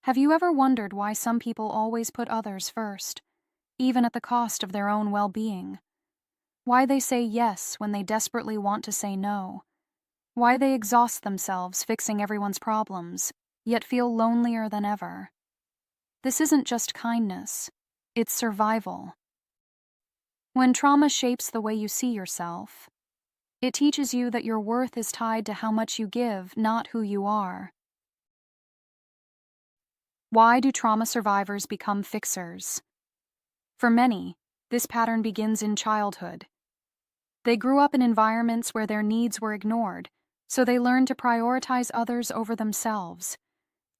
Have you ever wondered why some people always put others first, even at the cost of their own well-being? Why they say yes when they desperately want to say no? Why they exhaust themselves fixing everyone's problems, yet feel lonelier than ever? This isn't just kindness, it's survival. When trauma shapes the way you see yourself, it teaches you that your worth is tied to how much you give, not who you are. Why do trauma survivors become fixers? For many, this pattern begins in childhood. They grew up in environments where their needs were ignored, so they learned to prioritize others over themselves.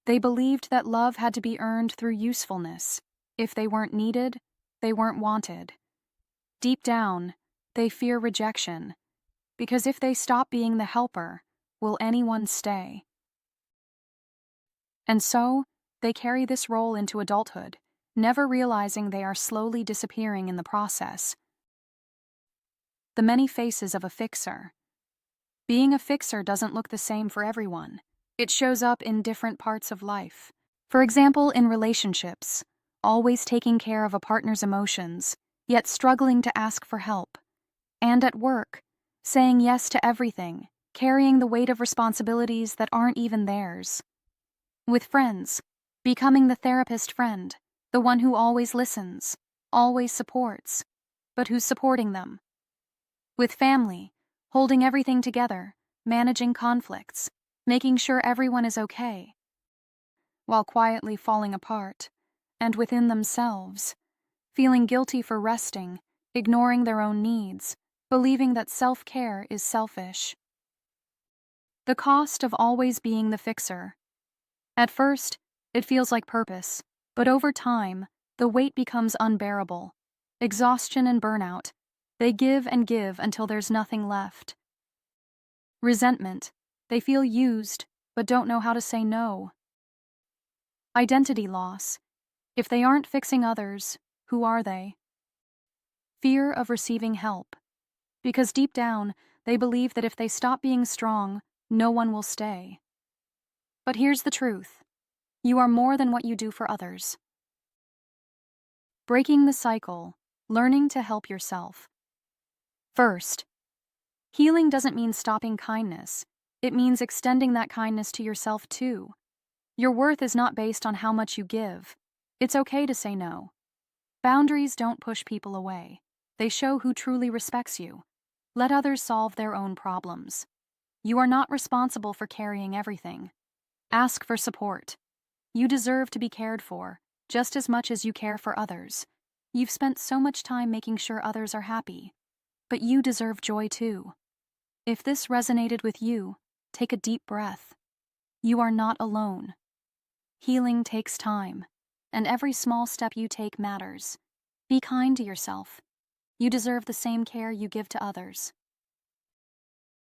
They believed that love had to be earned through usefulness. If they weren't needed, they weren't wanted. Deep down, they fear rejection, because if they stop being the helper, will anyone stay? And so, they carry this role into adulthood, never realizing they are slowly disappearing in the process. The many faces of a fixer. Being a fixer doesn't look the same for everyone. It shows up in different parts of life. For example, in relationships, always taking care of a partner's emotions, yet struggling to ask for help. And at work, saying yes to everything, carrying the weight of responsibilities that aren't even theirs. With friends, becoming the therapist friend, the one who always listens, always supports, but who's supporting them. With family, holding everything together, managing conflicts, making sure everyone is okay, while quietly falling apart, and within themselves, feeling guilty for resting, ignoring their own needs, believing that self-care is selfish. The cost of always being the fixer. At first, it feels like purpose, but over time, the weight becomes unbearable. Exhaustion and burnout. They give and give until there's nothing left. Resentment. They feel used, but don't know how to say no. Identity loss. If they aren't fixing others, who are they? Fear of receiving help. Because deep down, they believe that if they stop being strong, no one will stay. But here's the truth. You are more than what you do for others. Breaking the cycle. Learning to help yourself. First, healing doesn't mean stopping kindness. It means extending that kindness to yourself too. Your worth is not based on how much you give. It's okay to say no. Boundaries don't push people away. They show who truly respects you. Let others solve their own problems. You are not responsible for carrying everything. Ask for support. You deserve to be cared for, just as much as you care for others. You've spent so much time making sure others are happy. But you deserve joy too. If this resonated with you, take a deep breath. You are not alone. Healing takes time, and every small step you take matters. Be kind to yourself. You deserve the same care you give to others.